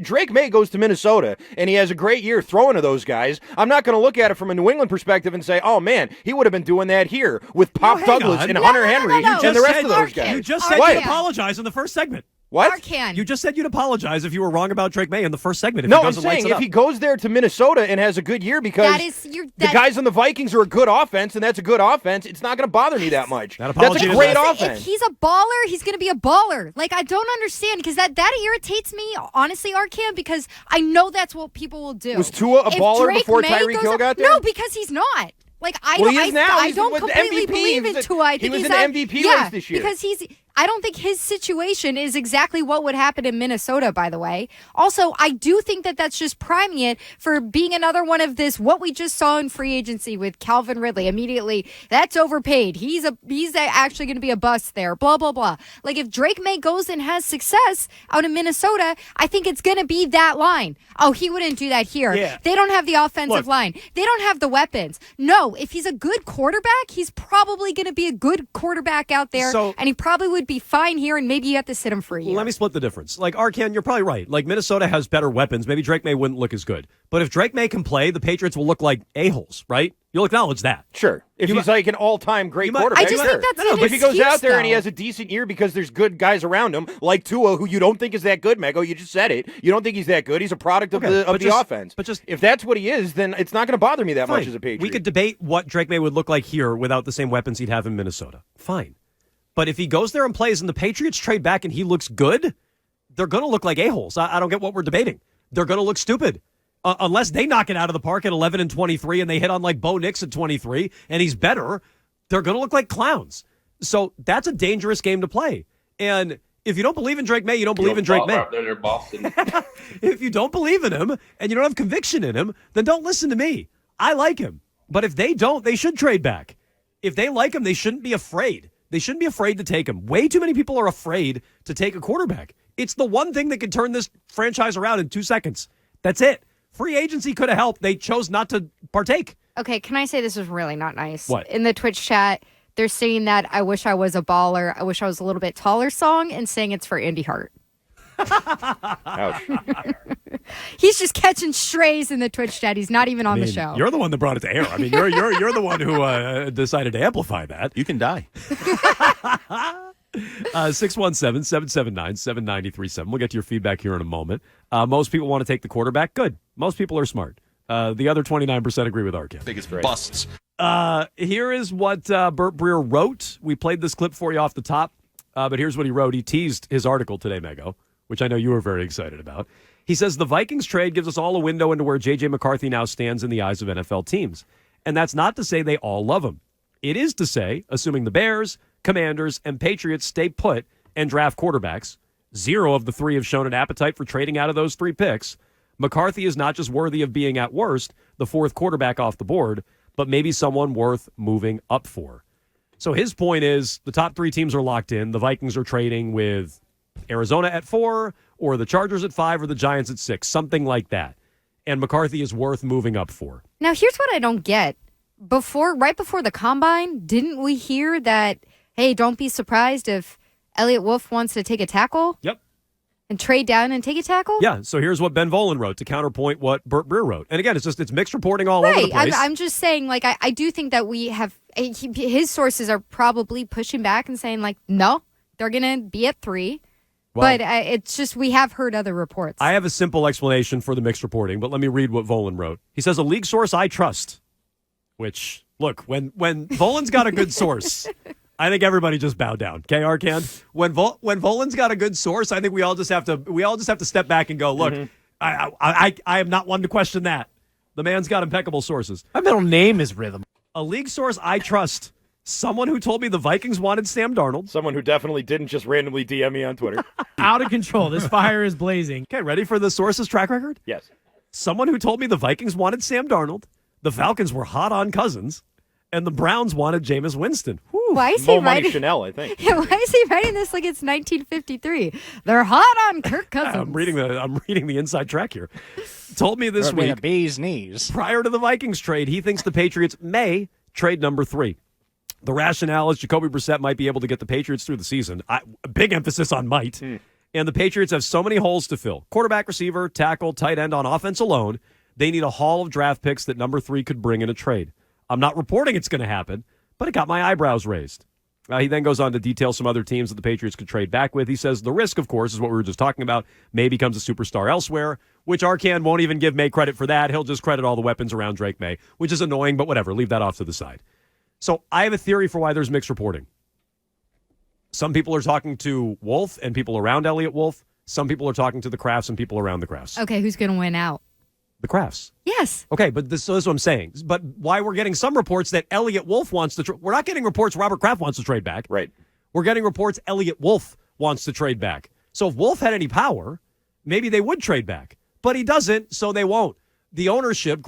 Drake May goes to Minnesota and he has a great year throwing to those guys, I'm not going to look at it from a New England perspective and say, oh man, he would have been doing that here with Pop Douglas and Hunter Henry and the rest of those guys. You just said you'd apologize in the first segment. What? You just said you'd apologize if you were wrong about Drake May in the first segment. If no, I'm saying if he goes there to Minnesota and has a good year because the guys on the Vikings are a good offense and that's a good offense, it's not going to bother me that much. That's a great offense. If he's a baller, he's going to be a baller. Like, I don't understand because that irritates me, honestly, Arcam, because I know that's what people will do. Was Tua a baller before Tyreek Hill got there? No, because he's not. Like, I don't completely believe in Tua. I think he was in the MVP race this year. Because I don't think his situation is exactly what would happen in Minnesota, by the way. Also, I do think that that's just priming it for being another one of this, what we just saw in free agency with Calvin Ridley. Immediately, that's overpaid. He's actually going to be a bust there, blah, blah, blah. Like, if Drake May goes and has success out in Minnesota, I think it's going to be that line. Oh, he wouldn't do that here. Yeah. They don't have the offensive line. They don't have the weapons. No, if he's a good quarterback, he's probably going to be a good quarterback out there, and he probably would be fine here, and maybe you have to sit him for a year. Let me split the difference. Like, Arcan, you're probably right. Like, Minnesota has better weapons. Maybe Drake May wouldn't look as good. But if Drake May can play, the Patriots will look like a-holes, right? You'll acknowledge that. Sure. If he's like an all-time great quarterback. I just think that's an if he goes out there and he though. has a decent year because there's good guys around him, like Tua, who you don't think is that good, Mego, you just said it. You don't think he's that good. He's a product of the offense. But just if that's what he is, then it's not going to bother me that much as a Patriot. We could debate what Drake May would look like here without the same weapons he'd have in Minnesota. Fine. But if he goes there and plays and the Patriots trade back and he looks good, they're going to look like a-holes. I don't get what we're debating. They're going to look stupid. Unless they knock it out of the park at 11 and 23 and they hit on like Bo Nix at 23 and he's better, they're going to look like clowns. So that's a dangerous game to play. And if you don't believe in Drake May, you don't believe in Drake May. If you don't believe in him and you don't have conviction in him, then don't listen to me. I like him. But if they don't, they should trade back. If they like him, they shouldn't be afraid. They shouldn't be afraid to take him. Way too many people are afraid to take a quarterback. It's the one thing that can turn this franchise around in 2 seconds. That's it. Free agency could have helped. They chose not to partake. Okay, can I say this was really not nice? What? In the Twitch chat, they're saying that I wish I was a baller, I wish I was a little bit taller song, and saying it's for Andy Hart. Ouch. He's just catching strays in the Twitch chat. He's not even on the show. You're the one that brought it to air. I mean, you're the one who decided to amplify that. You can die. 617-779-7937. We'll get to your feedback here in a moment. Most people want to take the quarterback. Good. Most people are smart. The other 29% agree with Arkin. Biggest busts. Here is what Burt Breer wrote. We played this clip for you off the top, but here's what he wrote. He teased his article today, Mego, which I know you were very excited about. He says, the Vikings trade gives us all a window into where J.J. McCarthy now stands in the eyes of NFL teams. And that's not to say they all love him. It is to say, assuming the Bears, Commanders, and Patriots stay put and draft quarterbacks, 0 of the 3 have shown an appetite for trading out of those 3 picks. McCarthy is not just worthy of being, at worst, the 4th quarterback off the board, but maybe someone worth moving up for. So his point is the top 3 teams are locked in. The Vikings are trading with Arizona at 4, or the Chargers at 5, or the Giants at 6, something like that. And McCarthy is worth moving up for. Now, here's what I don't get. Right before the Combine, didn't we hear that, hey, don't be surprised if Elliott Wolf wants to take a tackle? Yep. And trade down and take a tackle? Yeah, so here's what Ben Volen wrote to counterpoint what Burt Breer wrote. And again, it's mixed reporting all over the place. I'm just saying, like, I do think that we have, his sources are probably pushing back and saying, like, no, they're going to be at 3. Well, but it's just we have heard other reports. I have a simple explanation for the mixed reporting, but let me read what Volen wrote. He says, a league source I trust, which, look, when Volen's got a good source, I think everybody just bow down. Okay, Arcan? When Volen's got a good source, I think we all just have to step back and go, look, I am not one to question that. The man's got impeccable sources. My middle name is Rhythm. A league source I trust. Someone who told me the Vikings wanted Sam Darnold. Someone who definitely didn't just randomly DM me on Twitter. Out of control. This fire is blazing. Okay, ready for the source's track record? Yes. Someone who told me the Vikings wanted Sam Darnold, the Falcons were hot on Cousins, and the Browns wanted Jameis Winston. Whew. Why is he writing Chanel, I think. Yeah, why is he writing this like it's 1953? They're hot on Kirk Cousins. I'm reading the inside track here. Told me this week, a bee's knees. Prior to the Vikings trade, he thinks the Patriots may trade number 3. The rationale is Jacoby Brissett might be able to get the Patriots through the season. Big emphasis on might. And the Patriots have so many holes to fill. Quarterback, receiver, tackle, tight end on offense alone. They need a haul of draft picks that number 3 could bring in a trade. I'm not reporting it's going to happen, but it got my eyebrows raised. He then goes on to detail some other teams that the Patriots could trade back with. He says the risk, of course, is what we were just talking about. May becomes a superstar elsewhere, which Arcand won't even give May credit for that. He'll just credit all the weapons around Drake May, which is annoying, but whatever. Leave that off to the side. So I have a theory for why there's mixed reporting. Some people are talking to Wolf and people around Elliot Wolf. Some people are talking to the Crafts and people around the Crafts. Okay, who's going to win out? The Crafts. Yes. Okay, but this is what I'm saying. But why we're getting some reports that Elliot Wolf wants to we're not getting reports Robert Kraft wants to trade back. Right. We're getting reports Elliot Wolf wants to trade back. So if Wolf had any power, maybe they would trade back. But he doesn't, so they won't. The ownership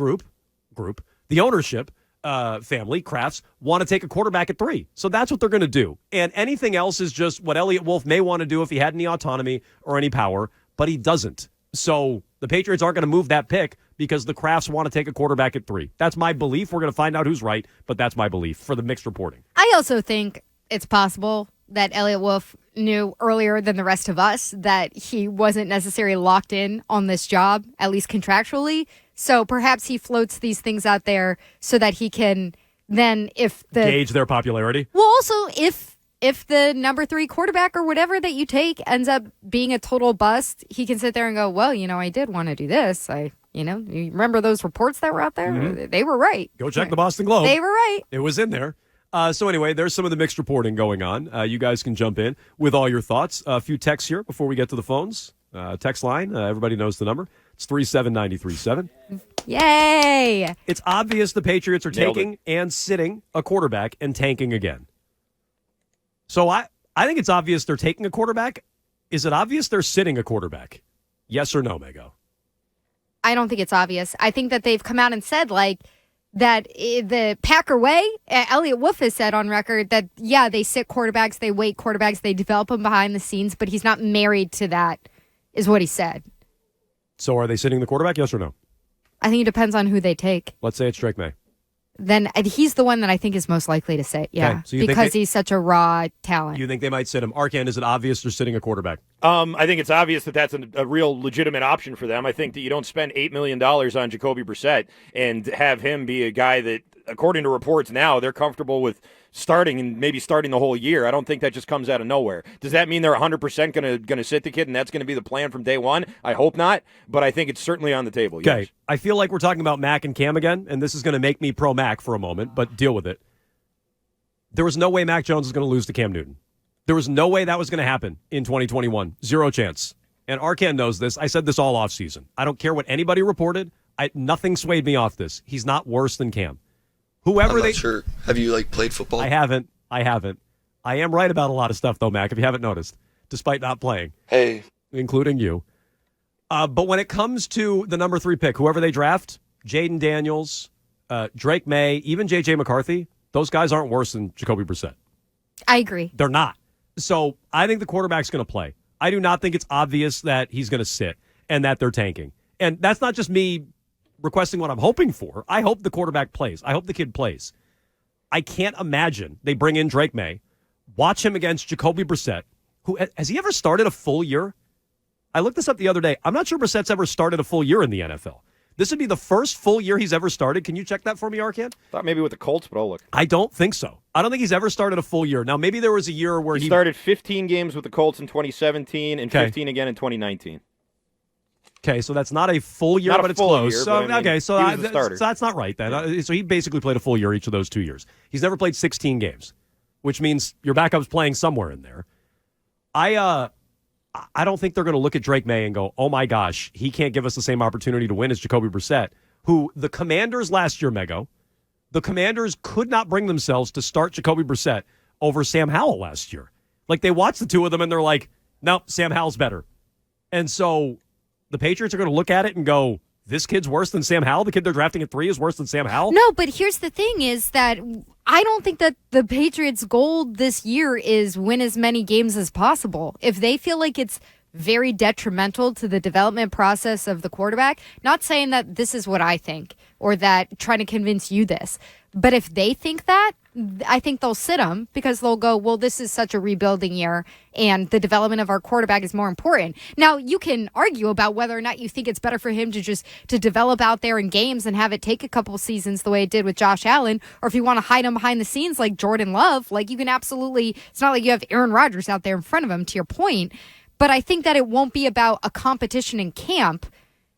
family, Crafts, want to take a quarterback at 3. So that's what they're going to do. And anything else is just what Elliot Wolf may want to do if he had any autonomy or any power, but he doesn't. So the Patriots aren't going to move that pick because the Crafts want to take a quarterback at 3. That's my belief. We're going to find out who's right, but that's my belief for the mixed reporting. I also think it's possible that Elliot Wolf knew earlier than the rest of us that he wasn't necessarily locked in on this job, at least contractually. So perhaps he floats these things out there so that he can then, gauge their popularity. Well, also, if the number 3 quarterback or whatever that you take ends up being a total bust, he can sit there and go, well, I did want to do this. You remember those reports that were out there? Mm-hmm. They were right. Go check the Boston Globe. They were right. It was in there. So anyway, there's some of the mixed reporting going on. You guys can jump in with all your thoughts. A few texts here before we get to the phones. Text line, everybody knows the number. It's 37937. Yay! It's obvious the Patriots are taking and sitting a quarterback and tanking again. So I think it's obvious they're taking a quarterback. Is it obvious they're sitting a quarterback? Yes or no, Mego? I don't think it's obvious. I think that they've come out and said, that the Packer way, Elliot Wolf has said on record that, yeah, they sit quarterbacks, they wait quarterbacks, they develop them behind the scenes, but he's not married to that, is what he said. So are they sitting the quarterback, yes or no? I think it depends on who they take. Let's say it's Drake May. Then he's the one that I think is most likely to sit, yeah, okay. So because he's such a raw talent. You think they might sit him? Arcand, is it obvious they're sitting a quarterback? I think it's obvious that that's a real legitimate option for them. I think that you don't spend $8 million on Jacoby Brissett and have him be a guy that, according to reports now, they're comfortable with starting and maybe starting the whole year. I don't think that just comes out of nowhere. Does that mean they're 100% going to sit the kid and that's going to be the plan from day one? I hope not, but I think it's certainly on the table. Okay, yes. I feel like we're talking about Mac and Cam again, and this is going to make me pro-Mac for a moment, but deal with it. There was no way Mac Jones was going to lose to Cam Newton. There was no way that was going to happen in 2021. Zero chance. And Arcand knows this. I said this all offseason. I don't care what anybody reported. Nothing swayed me off this. He's not worse than Cam. Whoever I'm not sure. Have you played football? I haven't. I am right about a lot of stuff though, Mac, if you haven't noticed, despite not playing. Hey. Including you. But when it comes to the number 3 pick, whoever they draft, Jaden Daniels, Drake May, even J.J. McCarthy, those guys aren't worse than Jacoby Brissett. I agree. They're not. So I think the quarterback's going to play. I do not think it's obvious that he's going to sit and that they're tanking. And that's not just me requesting what I'm hoping for. I hope the quarterback plays. I hope the kid plays. I can't imagine they bring in Drake May, watch him against Jacoby Brissett, who has he ever started a full year? I looked this up the other day. I'm not sure Brissett's ever started a full year in the NFL. This would be the first full year he's ever started. Can you check that for me, Arcand? Thought maybe with the Colts, but I'll look. I don't think so. I don't think he's ever started a full year. Now, maybe there was a year where he started 15 games with the Colts in 2017 and 15 again in 2019. Okay, so that's not a full year, but it's close. Year, but so that's not right then. Yeah. So he basically played a full year each of those 2 years. He's never played 16 games, which means your backup's playing somewhere in there. I don't think they're going to look at Drake May and go, oh my gosh, he can't give us the same opportunity to win as Jacoby Brissett, who the Commanders last year, Mego, the Commanders could not bring themselves to start Jacoby Brissett over Sam Howell last year. Like they watched the two of them and they're like, nope, Sam Howell's better. And so the Patriots are going to look at it and go, this kid's worse than Sam Howell? The kid they're drafting at 3 is worse than Sam Howell? No, but here's the thing is that I don't think that the Patriots' goal this year is win as many games as possible. If they feel like it's very detrimental to the development process of the quarterback, not saying that this is what I think or that trying to convince you this, but if they think that, I think they'll sit him because they'll go, well, this is such a rebuilding year and the development of our quarterback is more important. Now, you can argue about whether or not you think it's better for him to develop out there in games and have it take a couple of seasons the way it did with Josh Allen, or if you want to hide him behind the scenes like Jordan Love, like you can absolutely, it's not like you have Aaron Rodgers out there in front of him, to your point, but I think that it won't be about a competition in camp.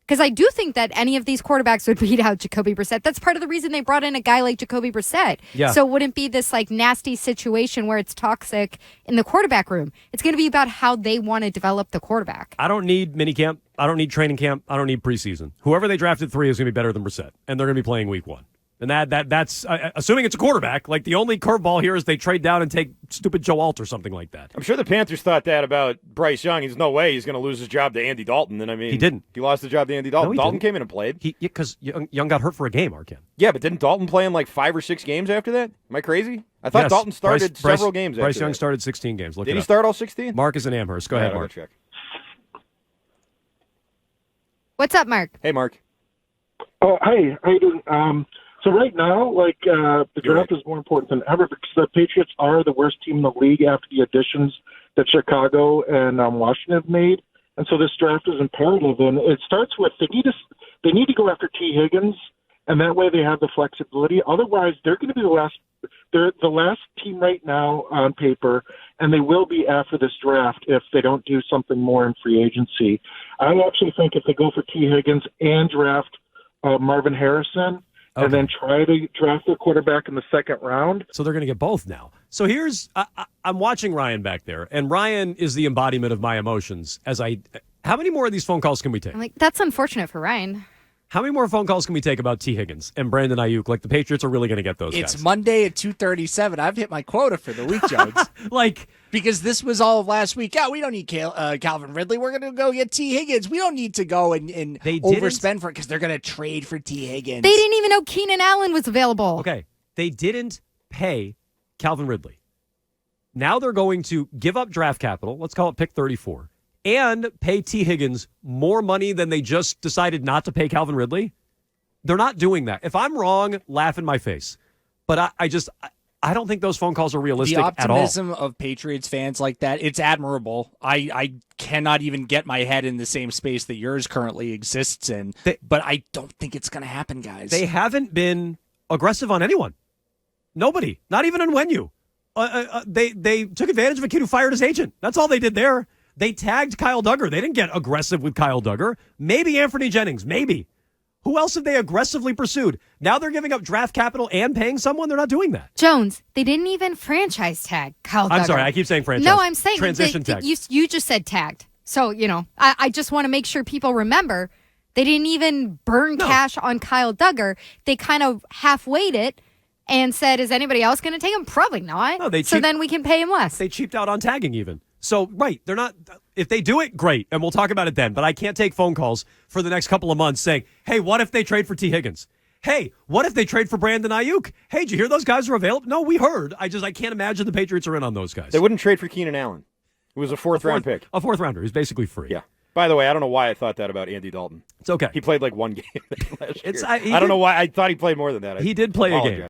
Because I do think that any of these quarterbacks would beat out Jacoby Brissett. That's part of the reason they brought in a guy like Jacoby Brissett. Yeah. So it wouldn't be this like nasty situation where it's toxic in the quarterback room. It's going to be about how they want to develop the quarterback. I don't need minicamp. I don't need training camp. I don't need preseason. Whoever they drafted 3 is going to be better than Brissett, and they're going to be playing week 1. And that's assuming it's a quarterback. Like, the only curveball here is they trade down and take stupid Joe Alt or something like that. I'm sure the Panthers thought that about Bryce Young. There's no way he's going to lose his job to Andy Dalton. And I mean, he didn't. He lost the job to Andy Dalton. No, Dalton didn't. came in and played. Because Young got hurt for a game, Arkin. Yeah, but didn't Dalton play in like 5 or 6 games after that? Am I crazy? I thought Dalton started several games after Bryce Young that. started 16 games. Look Did it he up. start all 16? Mark is in Amherst. Go ahead, I'll Mark. check. What's up, Mark? Hey, Mark. Oh, hey, how you doing? So right now, the draft is more important than ever because the Patriots are the worst team in the league after the additions that Chicago and Washington have made, and so this draft is imperative. And it starts with they need to go after T. Higgins, and that way they have the flexibility. Otherwise, they're going to be they're the last team right now on paper, and they will be after this draft if they don't do something more in free agency. I actually think if they go for T. Higgins and draft Marvin Harrison. Okay. And then try to draft their quarterback in the second round. So they're going to get both now. So here's, I'm watching Ryan back there, and Ryan is the embodiment of my emotions. How many more of these phone calls can we take? I'm like, that's unfortunate for Ryan. How many more phone calls can we take about T. Higgins and Brandon Ayuk? Like, the Patriots are really going to get those guys. It's Monday at 2:37. I've hit my quota for the week, Jones. Because this was all of last week. Yeah, we don't need Calvin Ridley. We're going to go get T. Higgins. We don't need to go and overspend for it because they're going to trade for T. Higgins. They didn't even know Keenan Allen was available. Okay, they didn't pay Calvin Ridley. Now they're going to give up draft capital, let's call it pick 34, and pay T. Higgins more money than they just decided not to pay Calvin Ridley. They're not doing that. If I'm wrong, laugh in my face. But I don't think those phone calls are realistic at all. The optimism of Patriots fans like that, it's admirable. I cannot even get my head in the same space that yours currently exists in. But I don't think it's going to happen, guys. They haven't been aggressive on anyone. Nobody. Not even on Wenyu. They took advantage of a kid who fired his agent. That's all they did there. They tagged Kyle Duggar. They didn't get aggressive with Kyle Duggar. Maybe Anthony Jennings. Maybe. Who else have they aggressively pursued? Now they're giving up draft capital and paying someone? They're not doing that. Jones, they didn't even franchise tag Kyle Duggar. I'm sorry, I keep saying franchise. No, I'm saying transition tag. You just said tagged. So, I just want to make sure people remember they didn't even burn cash on Kyle Duggar. They kind of half-weighed it and said, is anybody else going to take him? Probably not. No, so then we can pay him less. They cheaped out on tagging even. So, right, they're not. If they do it, great, and we'll talk about it then. But I can't take phone calls for the next couple of months saying, hey, what if they trade for T. Higgins? Hey, what if they trade for Brandon Ayuk? Hey, did you hear those guys are available? No, we heard. I can't imagine the Patriots are in on those guys. They wouldn't trade for Keenan Allen. It was a fourth-round pick. A fourth-rounder. He's basically free. Yeah. By the way, I don't know why I thought that about Andy Dalton. It's okay. He played like one game last year. I don't know why. I thought he played more than that. He did play a game.